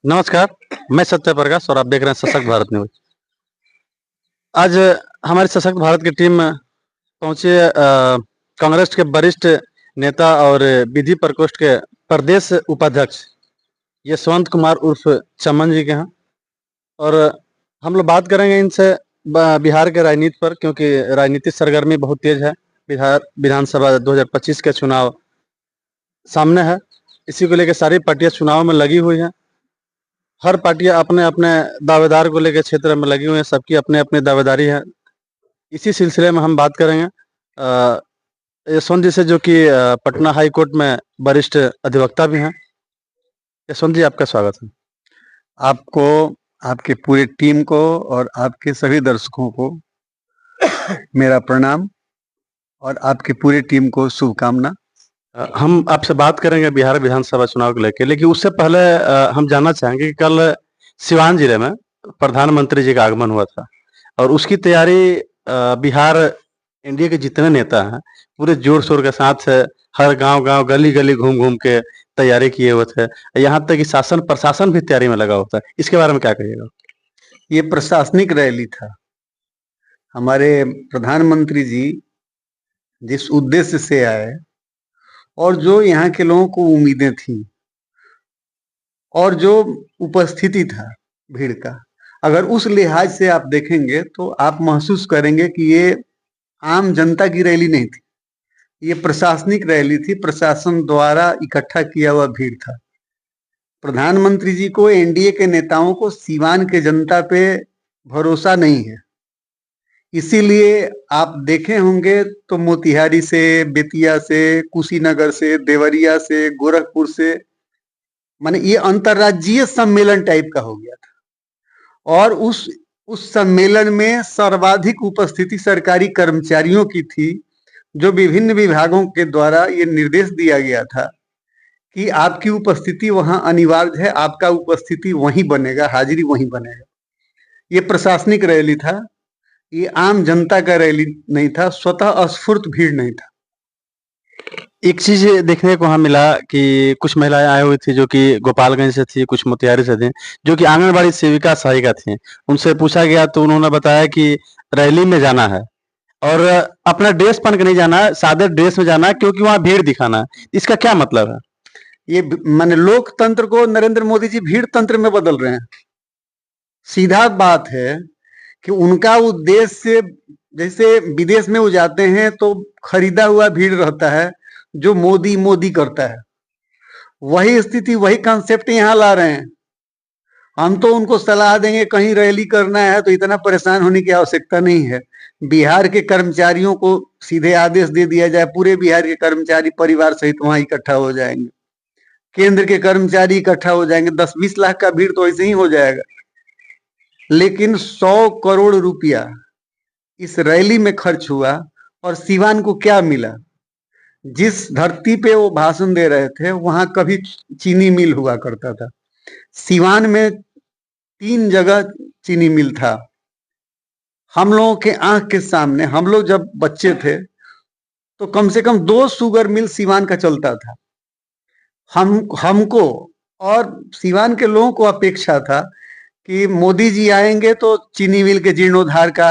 नमस्कार, मैं सत्य प्रकाश और आप देख रहे हैं सशक्त भारत न्यूज़। आज हमारी सशक्त भारत की टीम पहुँची है कांग्रेस के वरिष्ठ नेता और विधि प्रकोष्ठ के प्रदेश उपाध्यक्ष यशवंत कुमार उर्फ चमन जी के यहाँ और हम लोग बात करेंगे इनसे बिहार के राजनीति पर, क्योंकि राजनीतिक सरगर्मी बहुत तेज है। बिहार विधानसभा 2025 के चुनाव सामने है। इसी को लेकर सारी पार्टियां चुनाव में लगी हुई हैं। हर पार्टियां अपने अपने दावेदार को लेकर क्षेत्र में लगी हुई हैं, सबकी अपने अपनी दावेदारी है। इसी सिलसिले में हम बात करेंगे यशवंत जी से, जो कि पटना हाई कोर्ट में वरिष्ठ अधिवक्ता भी हैं। यशवंत जी, आपका स्वागत है। आपको, आपके पूरे टीम को और आपके सभी दर्शकों को मेरा प्रणाम और आपकी पूरी टीम को शुभकामना। हम आपसे बात करेंगे बिहार विधानसभा चुनाव को लेकर, लेकिन उससे पहले हम जानना चाहेंगे कि कल सिवान जिले में प्रधानमंत्री जी का आगमन हुआ था और उसकी तैयारी बिहार एनडीए के जितने नेता हैं पूरे जोर शोर के साथ हर गांव गली गली घूम घूम के तैयारी किए हुए थे। यहाँ तक कि शासन प्रशासन भी तैयारी में लगा होता है। इसके बारे में क्या कहिएगा? ये प्रशासनिक रैली था। हमारे प्रधानमंत्री जी जिस उद्देश्य से आए और जो यहाँ के लोगों को उम्मीदें थी और जो उपस्थिति था भीड़ का, अगर उस लिहाज से आप देखेंगे तो आप महसूस करेंगे कि ये आम जनता की रैली नहीं थी, ये प्रशासनिक रैली थी। प्रशासन द्वारा इकट्ठा किया हुआ भीड़ था। प्रधानमंत्री जी को, एनडीए के नेताओं को सीवान के जनता पे भरोसा नहीं है। इसीलिए आप देखे होंगे तो मोतिहारी से, बेतिया से, कुशीनगर से, देवरिया से, गोरखपुर से, माने ये अंतर्राज्यीय सम्मेलन टाइप का हो गया था। और उस सम्मेलन में सर्वाधिक उपस्थिति सरकारी कर्मचारियों की थी, जो विभिन्न विभागों के द्वारा ये निर्देश दिया गया था कि आपकी उपस्थिति वहां अनिवार्य है, आपका उपस्थिति वहीं बनेगा, हाजिरी वहीं बनेगा। ये प्रशासनिक रैली था, ये आम जनता का रैली नहीं था, स्वतः स्फूर्त भीड़ नहीं था। एक चीज देखने को वहाँ मिला कि कुछ महिलाएं आई हुई थी जो कि गोपालगंज से थी, कुछ मोतिहारी से थी, जो कि आंगनबाड़ी सेविका सहायिका थी। उनसे पूछा गया तो उन्होंने बताया कि रैली में जाना है और अपना ड्रेस पहन के नहीं जाना है, सादे ड्रेस में जाना है, क्योंकि वहाँ भीड़ दिखाना है। इसका क्या मतलब है? ये माने लोकतंत्र को नरेंद्र मोदी जी भीड़ तंत्र में बदल रहे हैं। सीधा बात है कि उनका उद्देश्य, जैसे विदेश में वो जाते हैं तो खरीदा हुआ भीड़ रहता है जो मोदी मोदी करता है, वही स्थिति, वही कंसेप्ट यहाँ ला रहे हैं। हम तो उनको सलाह देंगे कहीं रैली करना है तो इतना परेशान होने की आवश्यकता नहीं है। बिहार के कर्मचारियों को सीधे आदेश दे दिया जाए, पूरे बिहार के कर्मचारी परिवार सहित वहां इकट्ठा हो जाएंगे, केंद्र के कर्मचारी इकट्ठा हो जाएंगे, 10-20 लाख का भीड़ तो ऐसे ही हो जाएगा। लेकिन 100 करोड़ रुपया इस रैली में खर्च हुआ और सिवान को क्या मिला? जिस धरती पे वो भाषण दे रहे थे वहां कभी चीनी मिल हुआ करता था। सिवान में 3 जगह चीनी मिल था। हम लोगों के आंख के सामने, हम लोग जब बच्चे थे तो कम से कम 2 शुगर मिल सिवान का चलता था। हमको और सिवान के लोगों को अपेक्षा था कि मोदी जी आएंगे तो चीनी मिल के जीर्णोद्धार का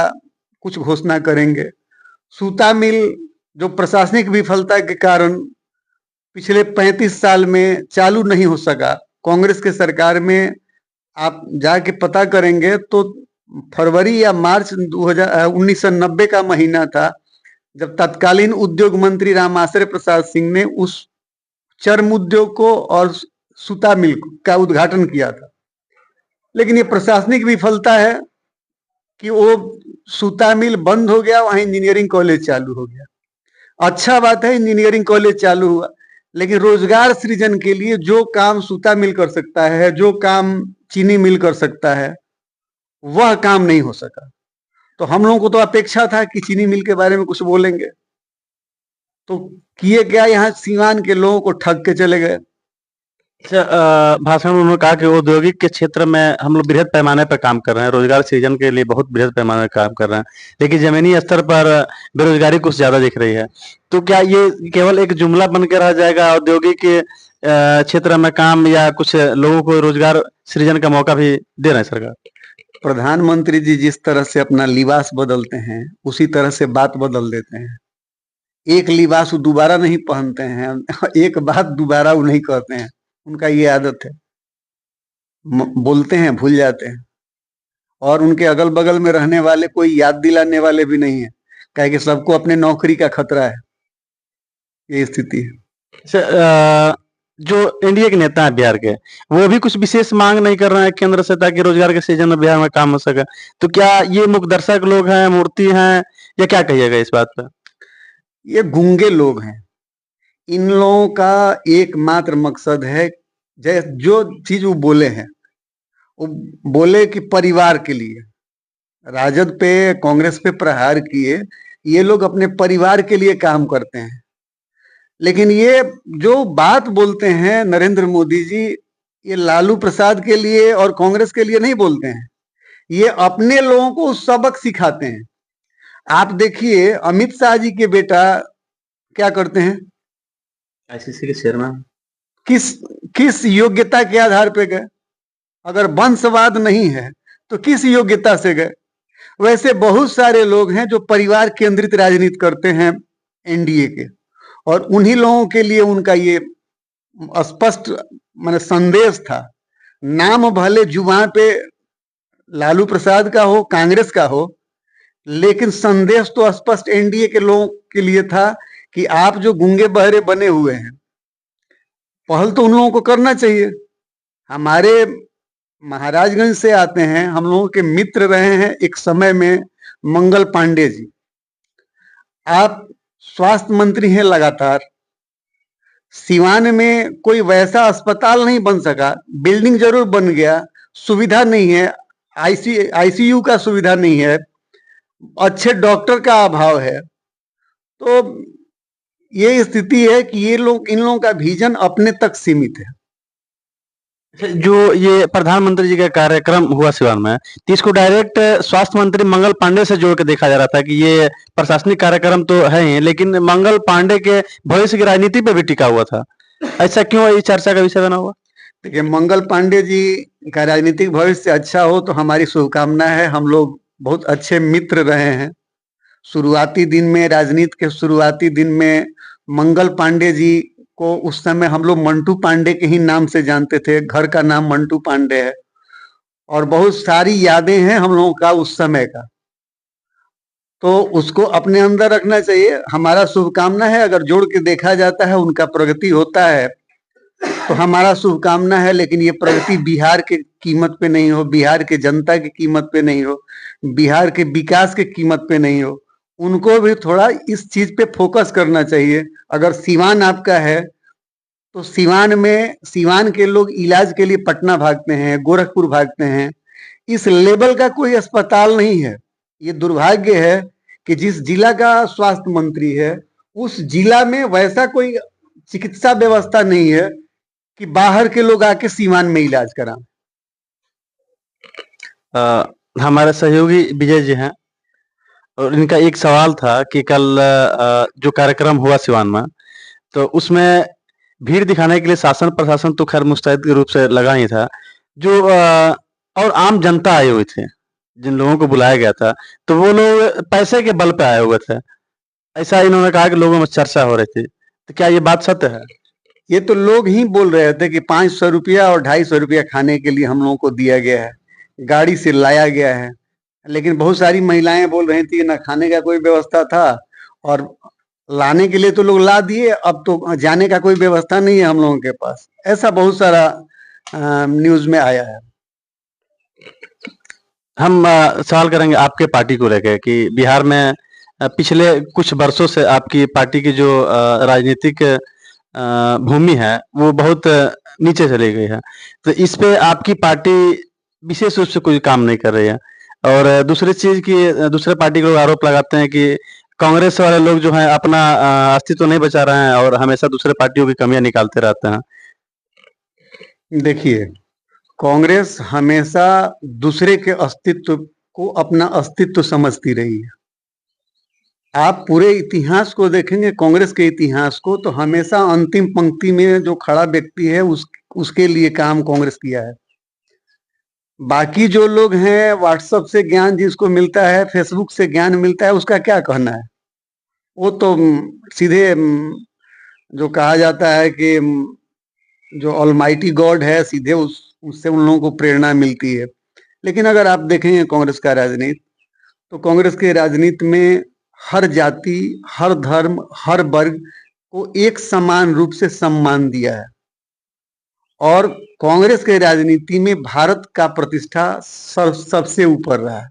कुछ घोषणा करेंगे। सूता मिल जो प्रशासनिक विफलता के कारण पिछले 35 साल में चालू नहीं हो सका, कांग्रेस के सरकार में आप जाके पता करेंगे तो फरवरी या मार्च 1990 का महीना था जब तत्कालीन उद्योग मंत्री राम आश्रय प्रसाद सिंह ने उस चर्म उद्योग को और सूता मिल का उद्घाटन किया था। लेकिन ये प्रशासनिक विफलता है कि वो सूता मिल बंद हो गया, वहां इंजीनियरिंग कॉलेज चालू हो गया। अच्छा बात है, इंजीनियरिंग कॉलेज चालू हुआ, लेकिन रोजगार सृजन के लिए जो काम सूता मिल कर सकता है, जो काम चीनी मिल कर सकता है, वह काम नहीं हो सका। तो हम लोगों को तो अपेक्षा था कि चीनी मिल के बारे में कुछ बोलेंगे, तो किए क्या, यहाँ सीवान के लोगों को ठग के चले गए। अच्छा, भाषण में उन्होंने कहा कि औद्योगिक के क्षेत्र में हम लोग बृहद पैमाने पर काम कर रहे हैं, रोजगार सृजन के लिए बहुत बृहद पैमाने पर काम कर रहे हैं, लेकिन जमीनी स्तर पर बेरोजगारी कुछ ज्यादा दिख रही है। तो क्या ये केवल एक जुमला बन के रह जाएगा औद्योगिक क्षेत्र में काम या कुछ लोगों को रोजगार सृजन का मौका भी दे रहे हैं सरकार? प्रधानमंत्री जी जिस तरह से अपना लिबास बदलते हैं उसी तरह से बात बदल देते हैं। एक लिबास वो दोबारा नहीं पहनते हैं, एक बात दोबारा वो नहीं कहते हैं, उनका ये आदत है। बोलते हैं भूल जाते हैं, और उनके अगल बगल में रहने वाले कोई याद दिलाने वाले भी नहीं है, कहे कि सबको अपने नौकरी का खतरा है। ये स्थिति है। जो एनडीए के नेता हैं बिहार के, वो भी कुछ विशेष मांग नहीं कर रहे हैं केंद्र से ताकि रोजगार के सीजन में बिहार में काम हो सके, तो क्या ये मुखदर्शक लोग हैं, मूर्ति हैं, या क्या कहिएगा इस बात पे? ये गूंगे लोग हैं। इन लोगों का एकमात्र मकसद है, जो चीज वो बोले हैं, वो बोले कि परिवार के लिए। राजद पे, कांग्रेस पे प्रहार किए, ये लोग अपने परिवार के लिए काम करते हैं। लेकिन ये जो बात बोलते हैं नरेंद्र मोदी जी, ये लालू प्रसाद के लिए और कांग्रेस के लिए नहीं बोलते हैं, ये अपने लोगों को सबक सिखाते हैं। आप देखिए अमित शाह जी के बेटा क्या करते हैं, आईसीसी के चेयरमैन। किस योग्यता के आधार पे गए? अगर वंशवाद नहीं है तो किस योग्यता से गए? वैसे बहुत सारे लोग हैं जो परिवार केंद्रित राजनीति करते हैं एनडीए के, और उन्हीं लोगों के लिए उनका ये स्पष्ट माने संदेश था। नाम भले जुबान पे लालू प्रसाद का हो, कांग्रेस का हो, लेकिन संदेश तो स्पष्ट एनडीए के लोगों के लिए था कि आप जो गूंगे बहरे बने हुए हैं, पहल तो उन लोगों को करना चाहिए। हमारे महाराजगंज से आते हैं, हम लोगों के मित्र रहे हैं एक समय में मंगल पांडे जी। आप स्वास्थ्य मंत्री हैं लगातार। सिवान में कोई वैसा अस्पताल नहीं बन सका, बिल्डिंग जरूर बन गया, सुविधा नहीं है, आईसीयू का सुविधा नहीं है, अच्छे डॉक्टर का अभाव है। तो ये स्थिति है कि ये लोग, इन लोगों का विजन अपने तक सीमित है। जो ये प्रधानमंत्री जी का कार्यक्रम हुआ सिवान में, तो इसको डायरेक्ट स्वास्थ्य मंत्री मंगल पांडे से जोड़ के देखा जा रहा था कि ये प्रशासनिक कार्यक्रम तो है ही, लेकिन मंगल पांडे के भविष्य की राजनीति पे भी टिका हुआ था। ऐसा क्यों ये चर्चा का विषय बना हुआ? देखिए, मंगल पांडे जी का राजनीतिक भविष्य अच्छा हो तो हमारी शुभकामना है। हम लोग बहुत अच्छे मित्र रहे हैं। शुरुआती दिन में, राजनीति के शुरुआती दिन में मंगल पांडे जी को उस समय हम लोग मंटू पांडे के ही नाम से जानते थे। घर का नाम मंटू पांडे है, और बहुत सारी यादें हैं हम लोगों का उस समय का, तो उसको अपने अंदर रखना चाहिए। हमारा शुभकामना है, अगर जोड़ के देखा जाता है, उनका प्रगति होता है तो हमारा शुभकामना है। लेकिन ये प्रगति बिहार के कीमत पे नहीं हो, बिहार के जनता की कीमत पे नहीं हो, बिहार के विकास के कीमत पे नहीं हो। उनको भी थोड़ा इस चीज पे फोकस करना चाहिए। अगर सिवान आपका है तो सिवान में, सिवान के लोग इलाज के लिए पटना भागते हैं, गोरखपुर भागते हैं। इस लेवल का कोई अस्पताल नहीं है। ये दुर्भाग्य है कि जिस जिला का स्वास्थ्य मंत्री है, उस जिला में वैसा कोई चिकित्सा व्यवस्था नहीं है कि बाहर के लोग आके सीवान में इलाज कराएं। हमारे सहयोगी विजय जी हैं, और इनका एक सवाल था कि कल जो कार्यक्रम हुआ सिवान में, तो उसमें भीड़ दिखाने के लिए शासन प्रशासन तो खैर मुस्तैद के रूप से लगा ही था, जो और आम जनता आए हुए थे, जिन लोगों को बुलाया गया था, तो वो लोग पैसे के बल पे आए हुए थे, ऐसा इन्होंने कहा कि लोगों में चर्चा हो रही थी। तो क्या ये बात सत्य है? ये तो लोग ही बोल रहे थे कि 500 रुपया और 250 रुपया खाने के लिए हम लोगों को दिया गया है, गाड़ी से लाया गया है। लेकिन बहुत सारी महिलाएं बोल रही थी ना खाने का कोई व्यवस्था था, और लाने के लिए तो लोग ला दिए, अब तो जाने का कोई व्यवस्था नहीं है हम लोगों के पास। ऐसा बहुत सारा न्यूज में आया है। हम सवाल करेंगे आपके पार्टी को लेकर कि बिहार में पिछले कुछ वर्षों से आपकी पार्टी की जो राजनीतिक भूमि है वो बहुत नीचे चली गई है, तो इस पे आपकी पार्टी विशेष रूप से कोई काम नहीं कर रही है। और दूसरी चीज की, दूसरे पार्टी के लोग आरोप लगाते हैं कि कांग्रेस वाले लोग जो हैं अपना अस्तित्व नहीं बचा रहे हैं और हमेशा दूसरे पार्टियों की कमियां निकालते रहते हैं। देखिए, कांग्रेस हमेशा दूसरे के अस्तित्व को अपना अस्तित्व समझती रही है। आप पूरे इतिहास को देखेंगे, कांग्रेस के इतिहास को, तो हमेशा अंतिम पंक्ति में जो खड़ा व्यक्ति है उसके लिए काम कांग्रेस किया है। बाकी जो लोग हैं, व्हाट्सएप से ज्ञान जिसको मिलता है, फेसबुक से ज्ञान मिलता है, उसका क्या कहना है? वो तो सीधे जो कहा जाता है कि जो ऑलमाइटी गॉड है, सीधे उससे उन लोगों को प्रेरणा मिलती है। लेकिन अगर आप देखेंगे कांग्रेस का राजनीति, तो कांग्रेस के राजनीति में हर जाति, हर धर्म, हर वर्ग को एक समान रूप से सम्मान दिया है। और कांग्रेस के राजनीति में भारत का प्रतिष्ठा सबसे ऊपर रहा है।